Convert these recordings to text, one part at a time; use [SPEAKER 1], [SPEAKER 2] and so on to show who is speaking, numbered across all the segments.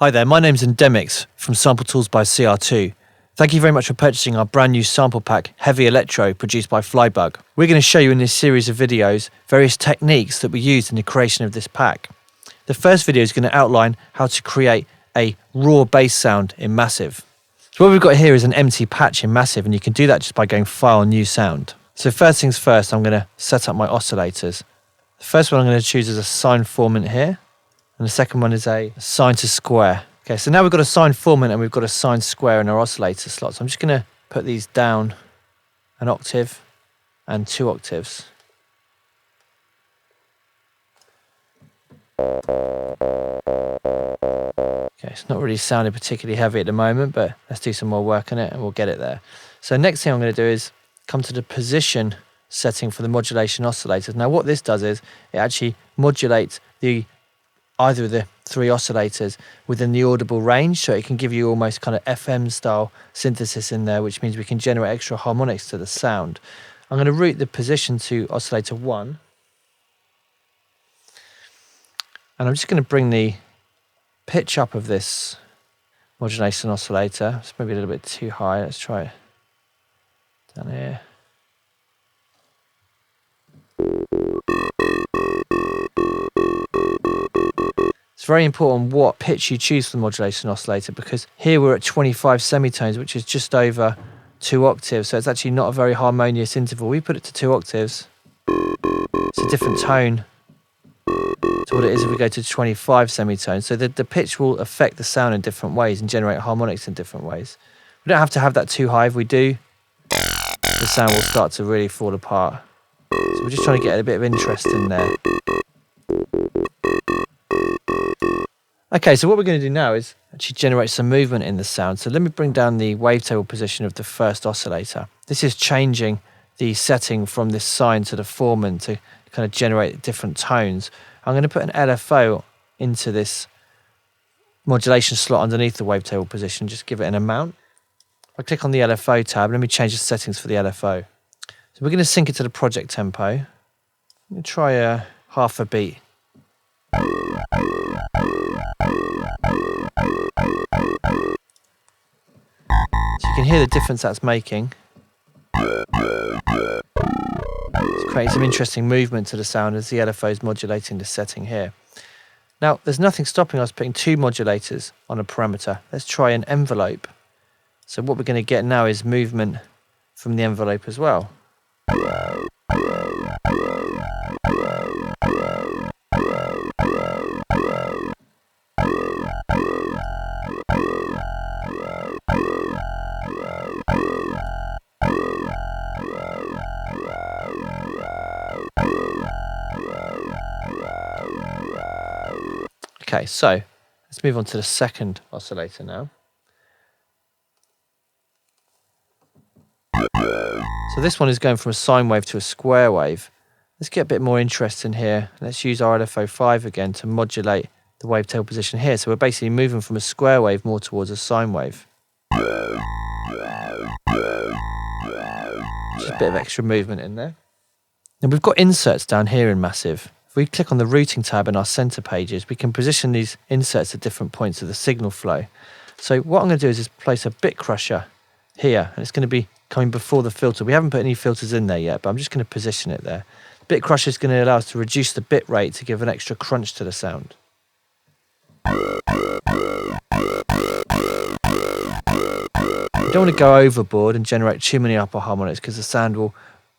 [SPEAKER 1] Hi there, my name's Endemix from Sample Tools by CR2. Thank you very much for purchasing our brand new sample pack, Heavy Electro, produced by Flybug. We're going to show you in this series of videos various techniques that we used in the creation of this pack. The first video is going to outline how to create a raw bass sound in Massive. So what we've got here is an empty patch in Massive, and you can do that just by going File, New Sound. So first things first, I'm going to set up my oscillators. The first one I'm going to choose is a sine formant here. And the second one is a sine to square. Okay, so now we've got a sine formant and we've got a sine square in our oscillator slot. So I'm just going to put these down an octave and 2 octaves. Okay, it's not really sounding particularly heavy at the moment, but let's do some more work on it and we'll get it there. So next thing I'm going to do is come to the position setting for the modulation oscillators. Now what this does is it actually modulates either of the 3 oscillators within the audible range, so it can give you almost kind of FM style synthesis in there, which means we can generate extra harmonics to the sound. I'm going to route the position to oscillator 1, and I'm just going to bring the pitch up of this modulation oscillator. It's maybe a little bit too high. Let's try it down here. It's very important what pitch you choose for the modulation oscillator, because here we're at 25 semitones, which is just over 2 octaves, so it's actually not a very harmonious interval. We put it to 2 octaves. It's a different tone to what it is if we go to 25 semitones. So the pitch will affect the sound in different ways and generate harmonics in different ways. We don't have to have that too high. If we do, the sound will start to really fall apart. So we're just trying to get a bit of interest in there. Okay, so what we're going to do now is actually generate some movement in the sound. So let me bring down the wavetable position of the first oscillator. This is changing the setting from this sine to the formant to kind of generate different tones. I'm going to put an LFO into this modulation slot underneath the wavetable position, just give it an amount. I click on the LFO tab, let me change the settings for the LFO. So we're going to sync it to the project tempo. I'm going to try a half a beat. So you can hear the difference that's making. It's creating some interesting movement to the sound as the LFO is modulating the setting here. Now, there's nothing stopping us putting 2 modulators on a parameter. Let's try an envelope. So what we're going to get now is movement from the envelope as well. Okay, so let's move on to the second oscillator now. So this one is going from a sine wave to a square wave. Let's get a bit more interest in here. Let's use our LFO 5 again to modulate the wavetail position here. So we're basically moving from a square wave more towards a sine wave. Just a bit of extra movement in there. Now we've got inserts down here in Massive. If we click on the routing tab in our center pages, we can position these inserts at different points of the signal flow. So what I'm going to do is just place a bit crusher here, and it's going to be coming before the filter. We haven't put any filters in there yet, but I'm just going to position it there. Bit crusher is going to allow us to reduce the bit rate to give an extra crunch to the sound. You don't want to go overboard and generate too many upper harmonics, because the sound will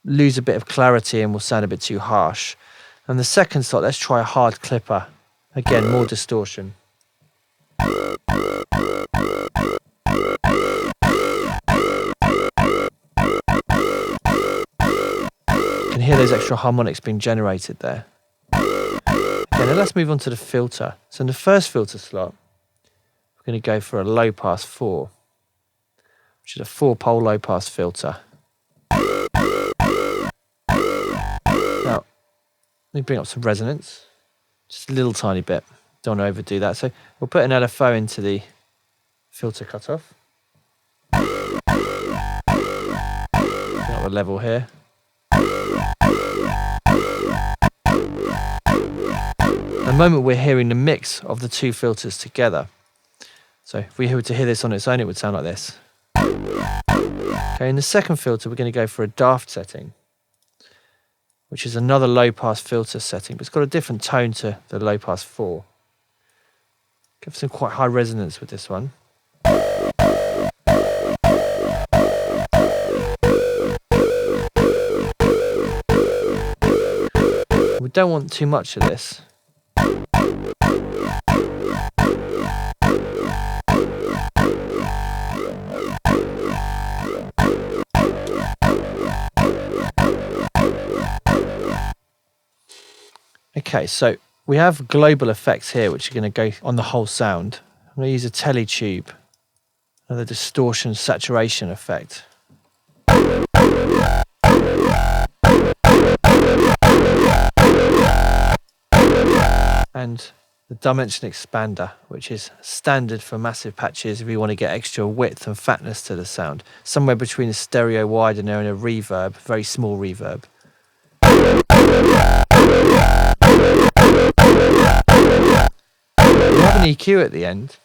[SPEAKER 1] lose a bit of clarity and will sound a bit too harsh. And the second slot, let's try a hard clipper. Again, more distortion. You can hear those extra harmonics being generated there. Okay, now let's move on to the filter. So in the first filter slot, we're going to go for a low pass 4, which is a 4-pole low pass filter. Now, let me bring up some resonance, just a little tiny bit. Don't want to overdo that. So we'll put an LFO into the filter cutoff. Bring up the level here. At the moment we're hearing the mix of the two filters together. So if we were to hear this on its own, it would sound like this. Okay, in the second filter, we're going to go for a daft setting, which is another low pass filter setting, but it's got a different tone to the low pass 4. Give some quite high resonance with this one. We don't want too much of this. Okay, so we have global effects here, which are going to go on the whole sound. I'm going to use a teletube, another distortion saturation effect. And the dimension expander, which is standard for massive patches if you want to get extra width and fatness to the sound. Somewhere between a stereo widener and a reverb, very small reverb. We have an EQ at the end,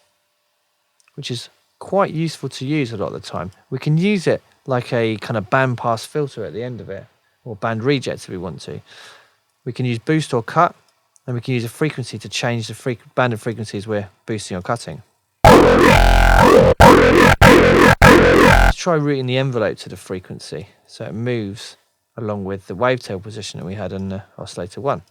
[SPEAKER 1] which is quite useful to use a lot of the time. We can use it like a kind of bandpass filter at the end of it, or band reject if we want to. We can use boost or cut, and we can use a frequency to change the band of frequencies we're boosting or cutting. Let's try routing the envelope to the frequency so it moves along with the wavetail position that we had in the oscillator 1.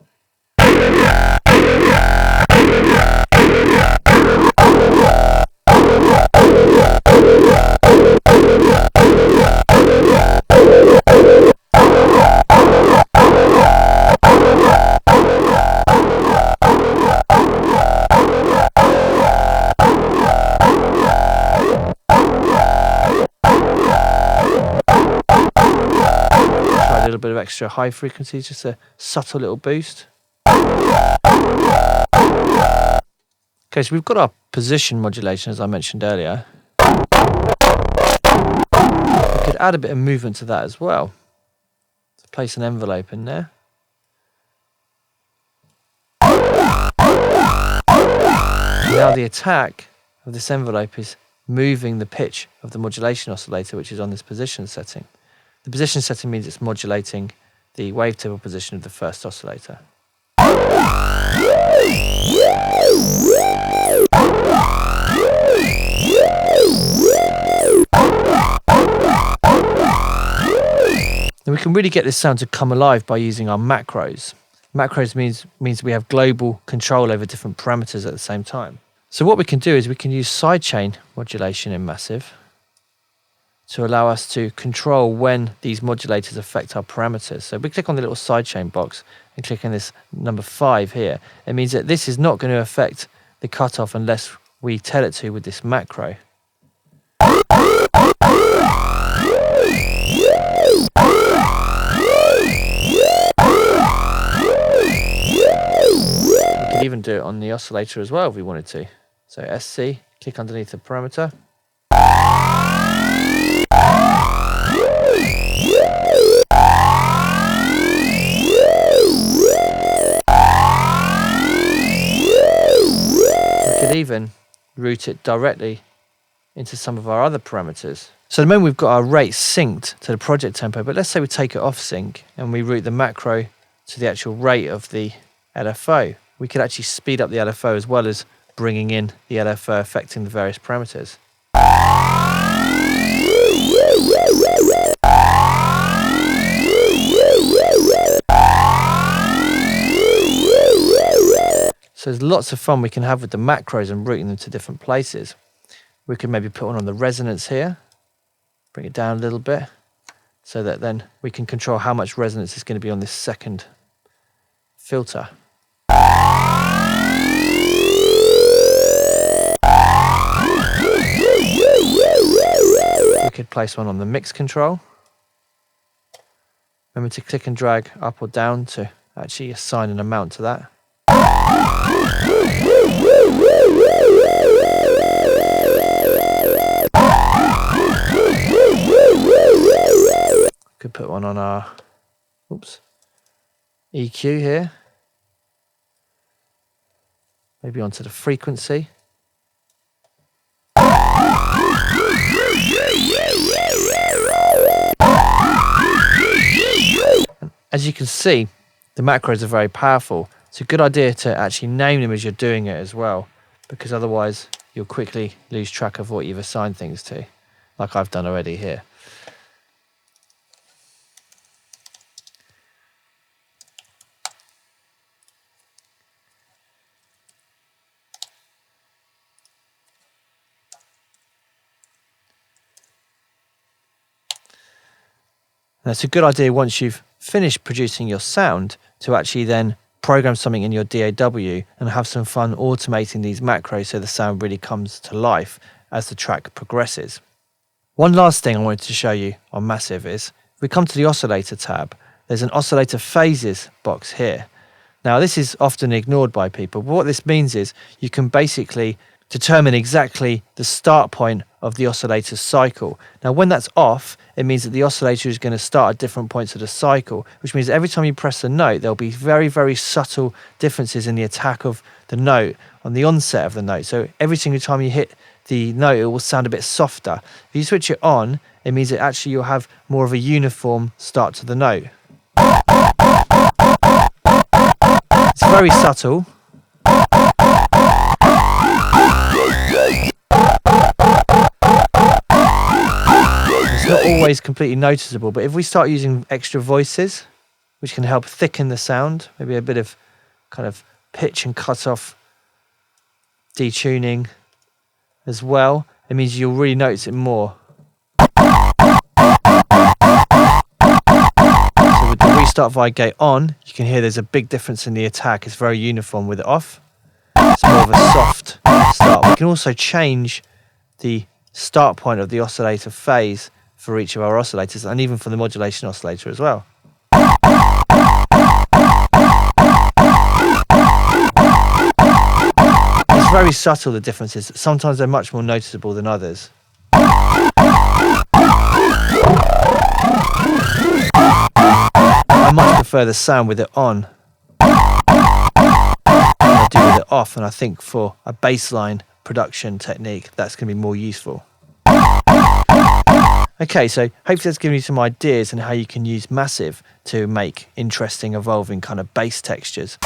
[SPEAKER 1] A little bit of extra high frequencies, just a subtle little boost. Okay, so we've got our position modulation as I mentioned earlier. We could add a bit of movement to that as well. So place an envelope in there. Now the attack of this envelope is moving the pitch of the modulation oscillator, which is on this position setting. The position setting means it's modulating the wavetable position of the first oscillator. And we can really get this sound to come alive by using our macros. Macros means we have global control over different parameters at the same time. So what we can do is we can use sidechain modulation in Massive to allow us to control when these modulators affect our parameters. So if we click on the little sidechain box and click on this number 5 here, it means that this is not going to affect the cutoff unless we tell it to with this macro. We could even do it on the oscillator as well if we wanted to. So SC, click underneath the parameter. Even route it directly into some of our other parameters. So at the moment we've got our rate synced to the project tempo, but let's say we take it off sync and we route the macro to the actual rate of the LFO. We could actually speed up the LFO as well as bringing in the LFO affecting the various parameters. So there's lots of fun we can have with the macros and routing them to different places. We could maybe put one on the resonance here, bring it down a little bit, so that then we can control how much resonance is going to be on this second filter. We could place one on the mix control. Remember to click and drag up or down to actually assign an amount to that. oops, EQ here. Maybe onto the frequency. As you can see, the macros are very powerful. It's a good idea to actually name them as you're doing it as well, because otherwise you'll quickly lose track of what you've assigned things to, like I've done already here. And it's a good idea once you've finished producing your sound to actually then program something in your DAW and have some fun automating these macros so the sound really comes to life as the track progresses. One last thing I wanted to show you on Massive is, if we come to the oscillator tab, there's an oscillator phases box here. Now this is often ignored by people, but what this means is you can basically determine exactly the start point of the oscillator's cycle. Now when that's off, it means that the oscillator is going to start at different points of the cycle, which means every time you press a note, there'll be very, very subtle differences in the attack of the note on the onset of the note. So every single time you hit the note, it will sound a bit softer. If you switch it on, it means that actually you'll have more of a uniform start to the note. It's very subtle. It's not always completely noticeable, but if we start using extra voices, which can help thicken the sound, maybe a bit of kind of pitch and cut off detuning as well, it means you'll really notice it more. So with the restart via gate on, you can hear there's a big difference in the attack. It's very uniform. With it off, it's more of a soft start. We can also change the start point of the oscillator phase for each of our oscillators, and even for the modulation oscillator as well. It's very subtle, the differences. Sometimes they're much more noticeable than others. I much prefer the sound with it on than I do with it off, and I think for a bassline production technique that's going to be more useful. Okay, so hopefully that's given you some ideas on how you can use Massive to make interesting, evolving kind of bass textures.